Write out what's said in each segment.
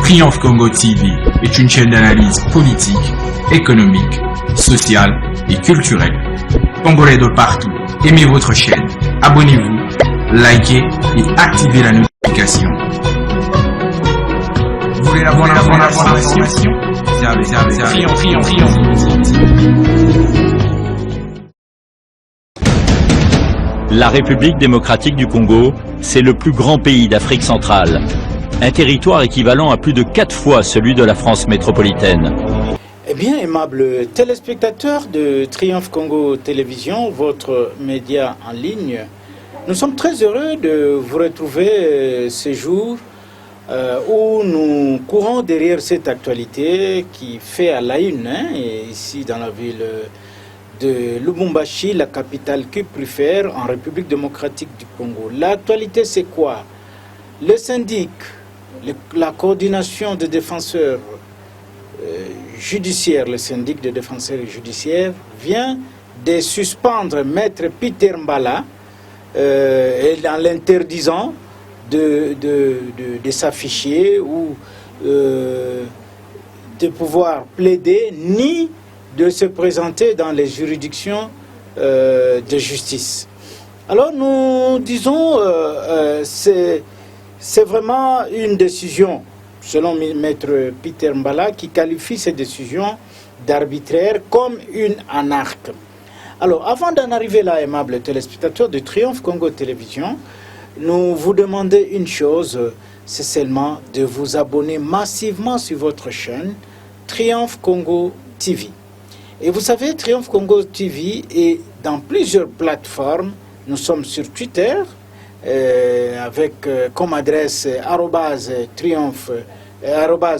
Triomphe Congo TV est une chaîne d'analyse politique, économique, sociale et culturelle. Congolais de partout, aimez votre chaîne, abonnez-vous, likez et activez la notification. Vous voulez la bonne information? La République démocratique du Congo, c'est le plus grand pays d'Afrique centrale. Un territoire équivalent à plus de 4 fois celui de la France métropolitaine. Eh bien, aimables téléspectateurs de Triomphe Congo Télévision, votre média en ligne, nous sommes très heureux de vous retrouver ce jour où nous courons derrière cette actualité qui fait à la une, ici dans la ville de Lubumbashi, la capitale cuprifère en République démocratique du Congo. L'actualité, c'est quoi? Le syndic, la coordination des défenseurs judiciaires, le syndic des défenseurs judiciaires, vient de suspendre Maître Peter Mbala en l'interdisant de s'afficher ou de pouvoir plaider ni de se présenter dans les juridictions de justice. Alors nous disons, c'est vraiment une décision, selon Maître Peter Mbala, qui qualifie cette décision d'arbitraire comme une anarque. Alors, avant d'en arriver là, aimables téléspectateurs de Triomphe Congo Télévision, nous vous demandons une chose, c'est seulement de vous abonner massivement sur votre chaîne Triomphe Congo TV. Et vous savez, Triomphe Congo TV est dans plusieurs plateformes. Nous sommes sur Twitter, avec comme adresse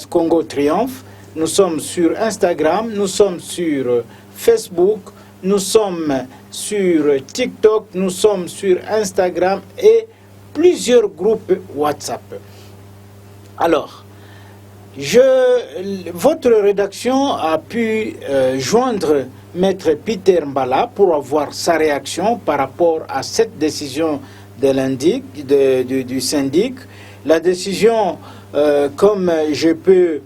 @Congo Triomphe. Nous sommes sur Instagram, nous sommes sur Facebook, nous sommes sur TikTok, nous sommes sur Instagram et plusieurs groupes WhatsApp. Alors, votre rédaction a pu joindre Maître Peter Mbala pour avoir sa réaction par rapport à cette décision du syndic. La décision, comme je peux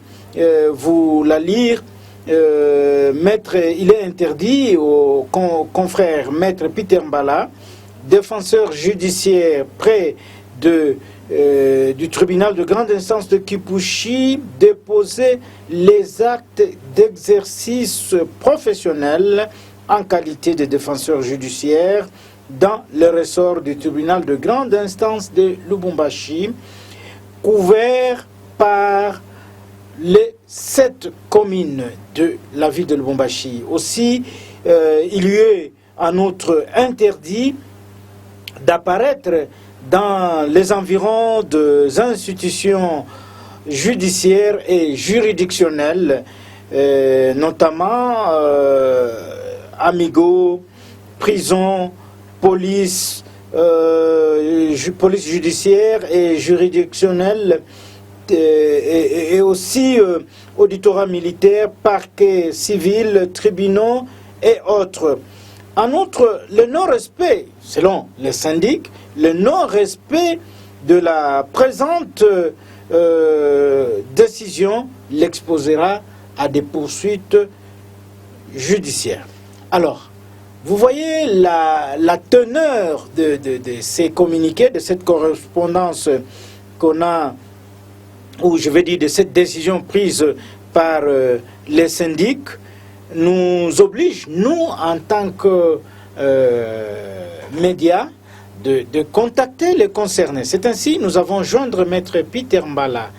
vous la lire, il est interdit au confrère Maître Peter Mbala, défenseur judiciaire près du tribunal de grande instance de Kipushi, déposer les actes d'exercice professionnel en qualité de défenseur judiciaire dans le ressort du tribunal de grande instance de Lubumbashi, couvert par les 7 communes de la ville de Lubumbashi. Aussi, il lui est en outre interdit d'apparaître dans les environs des institutions judiciaires et juridictionnelles, notamment Amigo, prison, police judiciaire et juridictionnelle, et aussi auditorat militaire, parquet civil, tribunaux et autres. En outre, le non-respect, selon les syndics, le non-respect de la présente décision l'exposera à des poursuites judiciaires. Alors, vous voyez la teneur de ces communiqués, de cette correspondance qu'on a, ou je vais dire de cette décision prise par les syndics, nous oblige, nous, en tant que médias, de contacter les concernés. C'est ainsi nous avons joindre Maître Peter Mbala,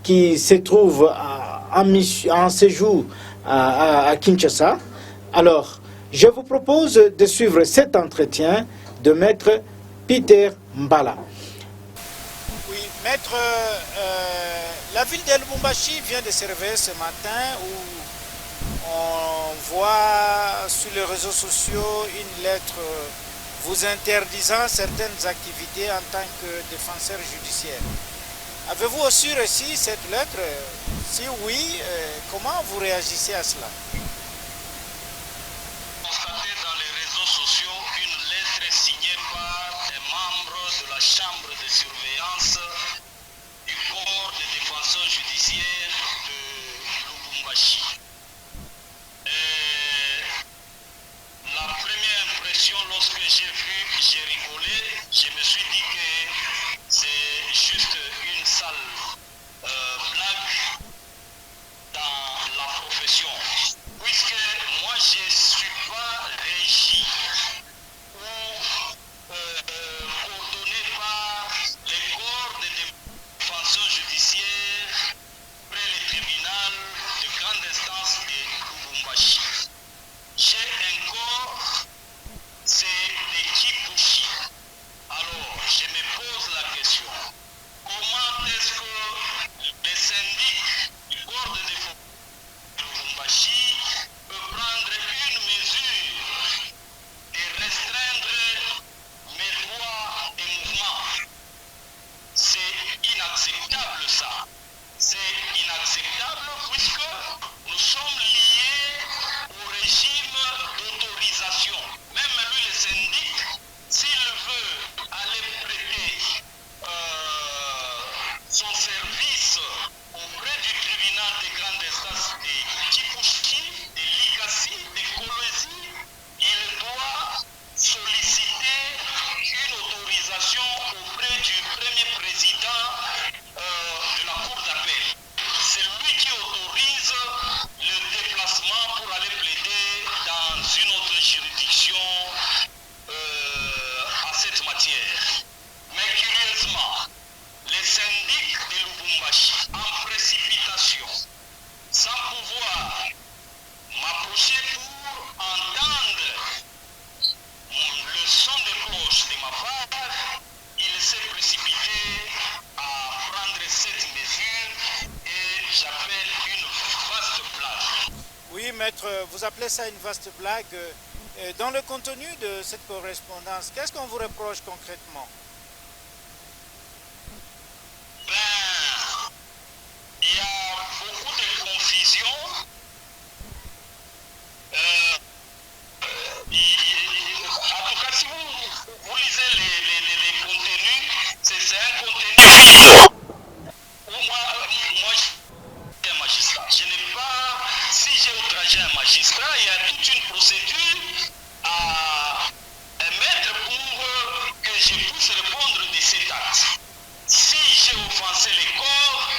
qui se trouve en séjour à Kinshasa. Alors, je vous propose de suivre cet entretien de Maître Peter Mbala. Oui, Maître, la ville de Lubumbashi vient de se réveiller ce matin où on voit sur les réseaux sociaux une lettre vous interdisant certaines activités en tant que défenseur judiciaire. Avez-vous aussi reçu cette lettre? Si oui, comment vous réagissez à cela? Constaté dans les réseaux sociaux une lettre signée par des membres de la chambre de surveillance du corps des défenseurs judiciaires maître, vous appelez ça une vaste blague. Dans le contenu de cette correspondance, qu'est-ce qu'on vous reproche concrètement? Ben, il y a beaucoup de confusion. En tout cas, si vous lisez les contenus, c'est un contenu vide. Moi, je suis un magistrat. Je n'ai pas, si j'ai outragé un magistrat, il y a toute une procédure à mettre pour que je puisse répondre de cet acte. Si j'ai offensé les corps,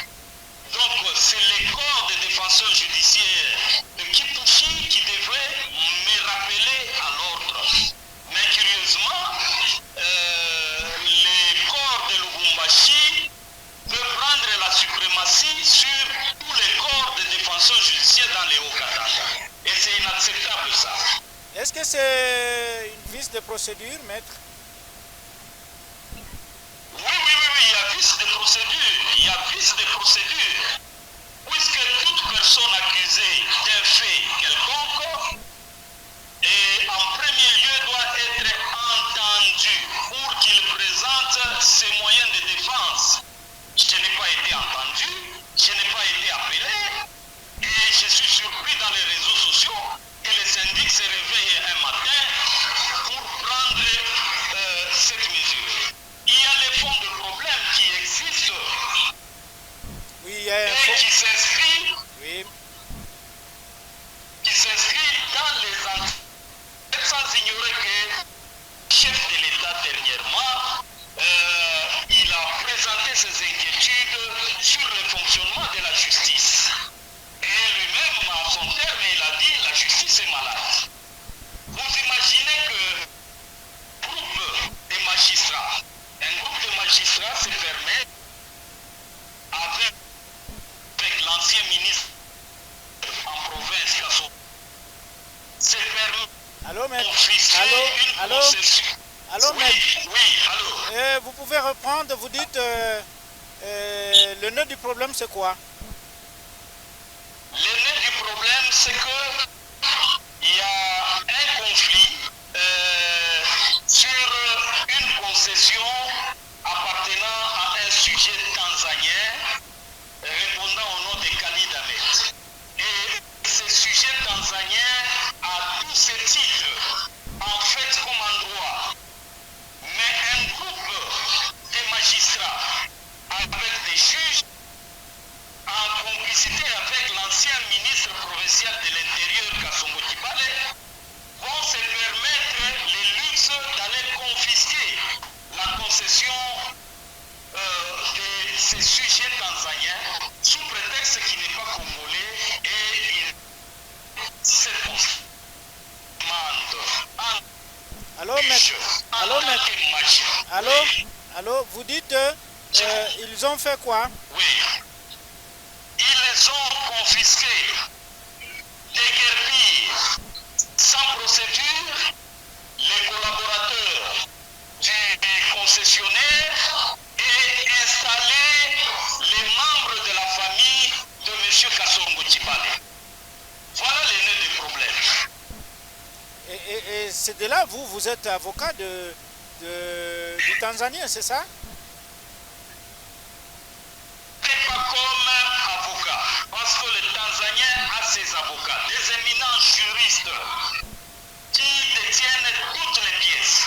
donc c'est les corps des défenseurs judiciaires de Kipouchi qui devraient me rappeler à l'ordre. Mais curieusement, les corps de Lubumbashi peuvent prendre la suprématie sur tous les corps des défenseurs judiciaires dans les Hauts-Katanga. Et c'est inacceptable ça. Est-ce que c'est une vice de procédure, maître? Oui, il y a vice de procédure. Il y a vice de procédure. Puisque toute personne accusée d'un fait quelconque, et en premier lieu doit être entendue pour qu'il présente ses moyens de défense. Je n'ai pas été entendu, je n'ai pas été appelé, et je suis surpris dans les réseaux sociaux que les syndics se réveillent un matin pour prendre cette mesure. Il y a les fonds de problème qui existent Oui, il y a un et qui s'inscrivent Oui. dans les enquêtes sans ignorer que le chef de l'État dernièrement, il a présenté ses inquiétudes sur le fonctionnement de la justice. Et lui-même, à son terme, il a dit la justice est malade. Vous imaginez que un groupe de magistrats se permet, avec l'ancien ministre en province, se permet Allô, maître? confisquer une Allô? concession. Allô, maître? Oui, allô. Vous pouvez reprendre, vous dites, le nœud du problème, c'est quoi? Le nœud du problème, c'est que il y a un conflit sur une concession appartenant à un sujet tanzanien répondant au nom de Khalid Ahmed. Et ce sujet tanzanien a tous ses titres en fait comme en droit. Mais un groupe de magistrats avec des juges en complicité avec l'ancien ministre provincial de l'Intérieur, Kasongo Kibale, vont se permettre le luxe d'aller confisquer la concession de ces sujets tanzaniens sous prétexte qu'il n'est pas congolais et il se demande Allô, maître? Allô, maître? Allô? Oui, Allô? Vous dites, ils ont fait quoi? oui. Ils ont confisqué, déguerpi, sans procédure, les collaborateurs du concessionnaire et installé les membres de la famille de M. Kasongo Tibale. Voilà les nœuds des problèmes. Et c'est de là, vous êtes avocat du Tanzanie, c'est ça? Pas comme avocat, parce que le Tanzanien a ses avocats, des éminents juristes qui détiennent toutes les pièces.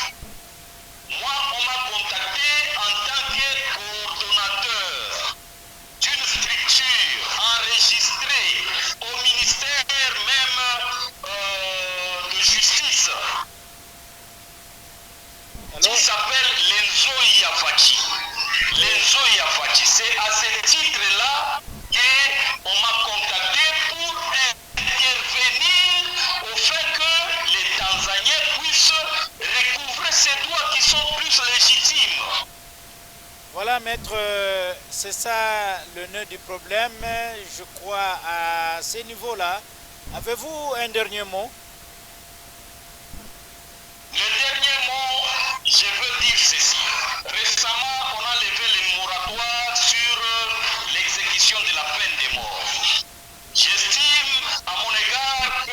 Moi, on m'a contacté en tant que coordonnateur d'une structure enregistrée au ministère même de justice Alors, qui s'appelle Lenzo Yafati. Lenzo Yafati, c'est à ce titre-là qu'on m'a contacté pour intervenir au fait que les Tanzaniens puissent recouvrer ces droits qui sont plus légitimes. voilà, maître, c'est ça le nœud du problème, je crois, à ce niveau-là. Avez-vous un dernier mot? Le dernier mot, je veux dire ceci. Récemment, on a levé les moratoires sur l'exécution de la peine de mort. J'estime, à mon égard,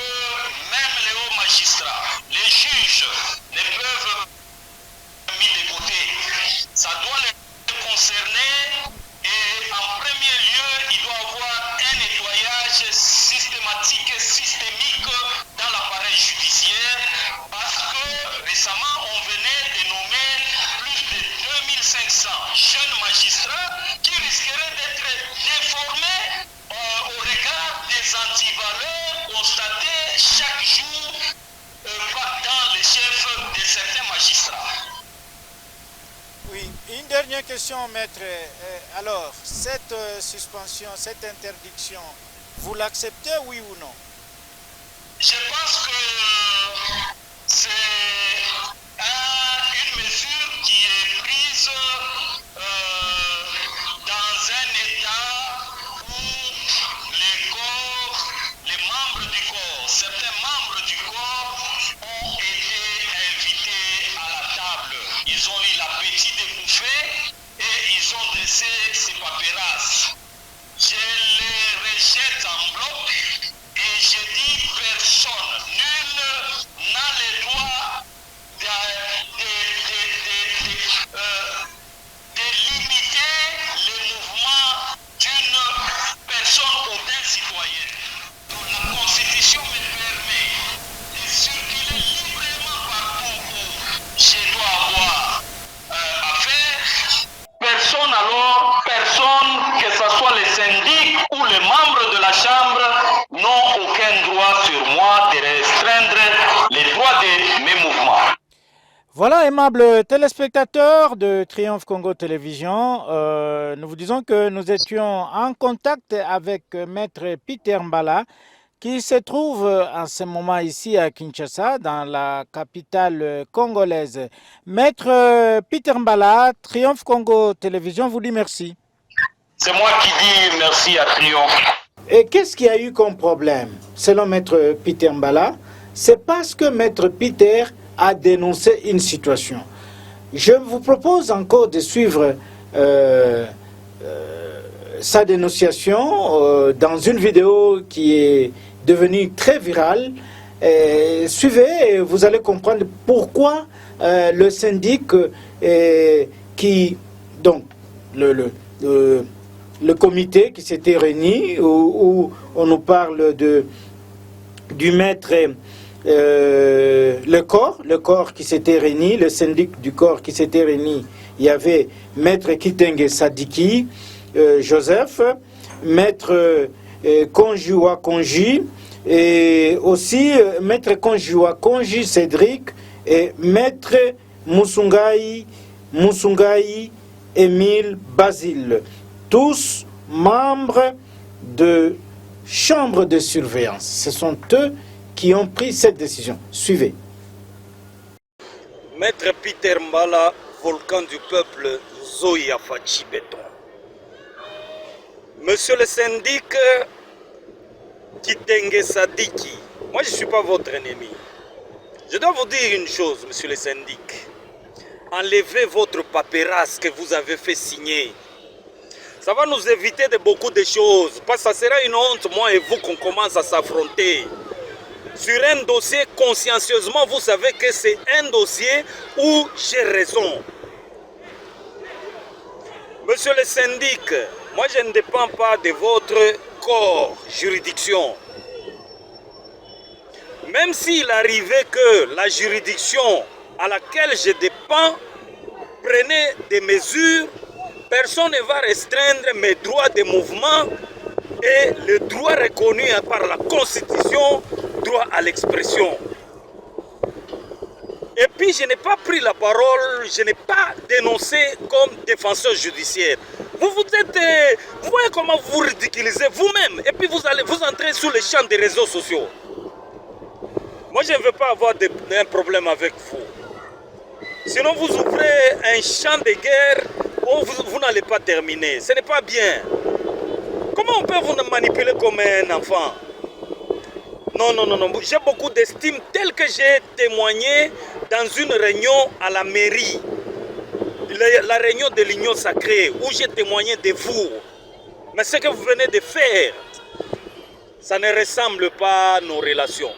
question, maître. Alors, cette suspension, cette interdiction, vous l'acceptez, oui ou non? Je pense que c'est une mesure qui est prise dans un état où les membres du corps, certains membres du corps ont été invités à la table. Ils ont eu l'appétit de bouffer et ils ont dressé ces paperasses. Je les rejette en bloc et je dis personne, nul n'a le droit de limiter le mouvement d'une personne ou d'un citoyen. Donc la Constitution me permet de circuler librement partout où je dois avoir affaire. Personne alors, personne, que ce soit les syndics ou les membres de la Chambre, n'ont aucun droit sur moi de restreindre les droits de mes mouvements. Voilà, aimables téléspectateurs de Triomphe Congo Télévision, nous vous disons que nous étions en contact avec Maître Peter Mbala, qui se trouve en ce moment ici à Kinshasa, dans la capitale congolaise. Maître Peter Mbala, Triomphe Congo Télévision vous dit merci. C'est moi qui dis merci à Triomphe. Et qu'est-ce qu'il y a eu comme problème? Selon Maître Peter Mbala, c'est parce que Maître Peter a dénoncé une situation. Je vous propose encore de suivre sa dénonciation dans une vidéo qui est devenue très virale. Suivez et vous allez comprendre pourquoi le syndic donc le comité qui s'était réuni où on nous parle du maître le corps qui s'était réuni, le syndic du corps qui s'était réuni. Il y avait maître Kitenge Sadiki Joseph, maître Konjiwa Konji, et aussi maître Konjiwa Konji Cédric et maître Musungai Émile Basile, tous membres de chambre de surveillance. Ce sont eux qui ont pris cette décision. Suivez. Maître Peter Mbala, volcan du peuple, Zoya Fachi Béton. Monsieur le syndic Kitenge Sadiki, moi je ne suis pas votre ennemi. Je dois vous dire une chose, monsieur le syndic. Enlevez votre paperasse que vous avez fait signer. Ça va nous éviter de beaucoup de choses. Parce que ça sera une honte, moi et vous, qu'on commence à s'affronter. Sur un dossier, consciencieusement, vous savez que c'est un dossier où j'ai raison. Monsieur le syndic, moi je ne dépends pas de votre corps, juridiction. Même s'il arrivait que la juridiction à laquelle je dépends prenait des mesures, personne ne va restreindre mes droits de mouvement et le droit reconnu par la Constitution, droit à l'expression. Et puis je n'ai pas pris la parole, je n'ai pas dénoncé comme défenseur judiciaire. Vous voyez comment vous ridiculisez vous-même et puis vous entrez sur les champs des réseaux sociaux. Moi je ne veux pas avoir un problème avec vous. Sinon vous ouvrez un champ de guerre où vous n'allez pas terminer. Ce n'est pas bien. Comment on peut vous manipuler comme un enfant? Non. J'ai beaucoup d'estime tel que j'ai témoigné dans une réunion à la mairie. La réunion de l'Union sacrée où j'ai témoigné de vous. Mais ce que vous venez de faire, ça ne ressemble pas à nos relations.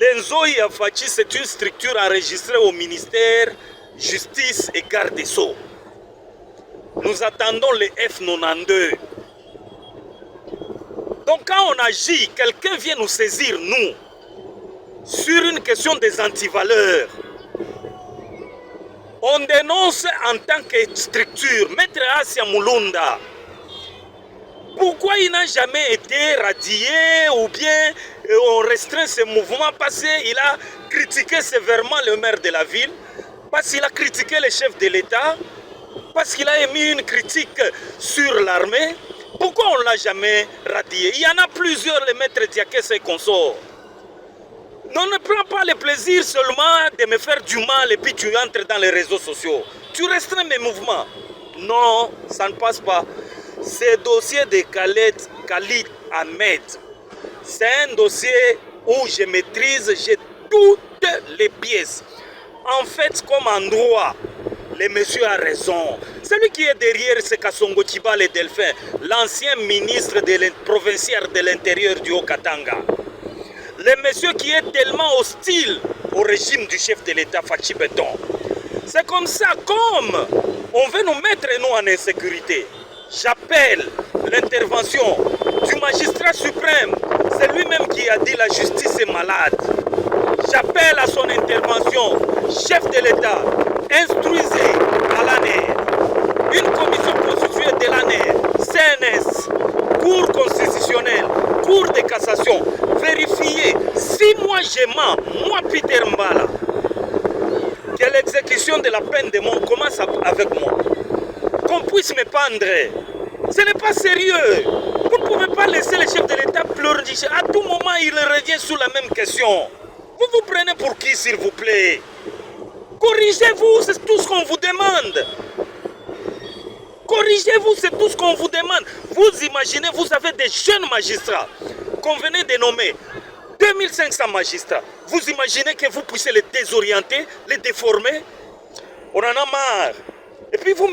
L'Enzoi Afachi, c'est une structure enregistrée au ministère Justice et Garde des Sceaux. Nous attendons les F92. Donc quand on agit, quelqu'un vient nous saisir, nous, sur une question des antivaleurs. On dénonce en tant que structure, Maître Asia Mulunda. Pourquoi il n'a jamais été radié ou bien on restreint ce mouvement parce qu'il a critiqué sévèrement le maire de la ville? parce qu'il a critiqué le chef de l'État, parce qu'il a émis une critique sur l'armée. Pourquoi on ne l'a jamais radié? Il y en a plusieurs, les maîtres Diakès et consorts. On ne prend pas le plaisir seulement de me faire du mal et puis tu entres dans les réseaux sociaux. Tu restreins mes mouvements. Non, ça ne passe pas. Ce dossier de Khalid Ahmed, c'est un dossier où je maîtrise, j'ai toutes les pièces. En fait, comme en droit, le monsieur a raison. Celui qui est derrière, c'est Kassongo Tibal et Delphin, l'ancien ministre provincial de l'Intérieur du Haut-Katanga. Le monsieur qui est tellement hostile au régime du chef de l'État, Fachi Béton. C'est comme ça, comme on veut nous mettre nous en insécurité. J'appelle l'intervention du magistrat suprême. C'est lui-même qui a dit la justice est malade. J'appelle à son intervention, chef de l'État, instruisez à l'ANER, une commission constituée de l'ANER, CNS, Cour constitutionnelle, Cour de cassation, vérifiez si moi je mens, moi Peter Mbala, que l'exécution de la peine de mort commence avec moi. Qu'on puisse me pendre. Ce n'est pas sérieux. Vous ne pouvez pas laisser le chef de l'État pleurer. À tout moment, il revient sur la même question. Vous vous prenez pour qui, s'il vous plaît? Corrigez-vous, c'est tout ce qu'on vous demande. Corrigez-vous, c'est tout ce qu'on vous demande. Vous imaginez, vous avez des jeunes magistrats qu'on venait de nommer. 2500 magistrats. Vous imaginez que vous puissiez les désorienter, les déformer? On en a marre. Et puis vous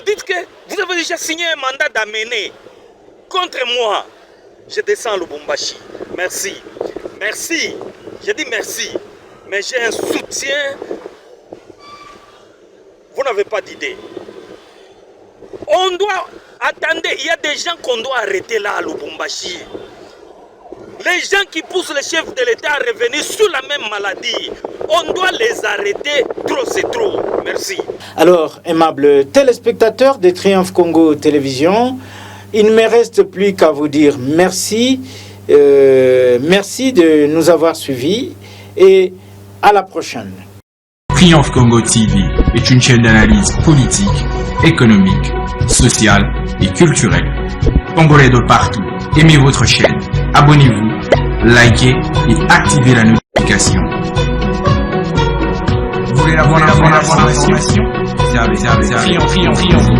dites que vous avez déjà signé un mandat d'amener contre moi. Je descends à Lubumbashi. Merci. Merci. Je dis merci. Mais j'ai un soutien. Vous n'avez pas d'idée. On doit... Attendez, il y a des gens qu'on doit arrêter là à Lubumbashi. Les gens qui poussent le chef de l'État à revenir sur la même maladie, on doit les arrêter, trop c'est trop. Merci. Alors, aimables téléspectateurs de Triomphe Congo Télévision, il ne me reste plus qu'à vous dire merci. Merci de nous avoir suivis et à la prochaine. Triomphe Congo TV est une chaîne d'analyse politique, économique, sociale et culturelle. Congolais de partout, aimez votre chaîne, abonnez-vous, likez et activez la notification. Vous voulez la bonne information? Triomphe.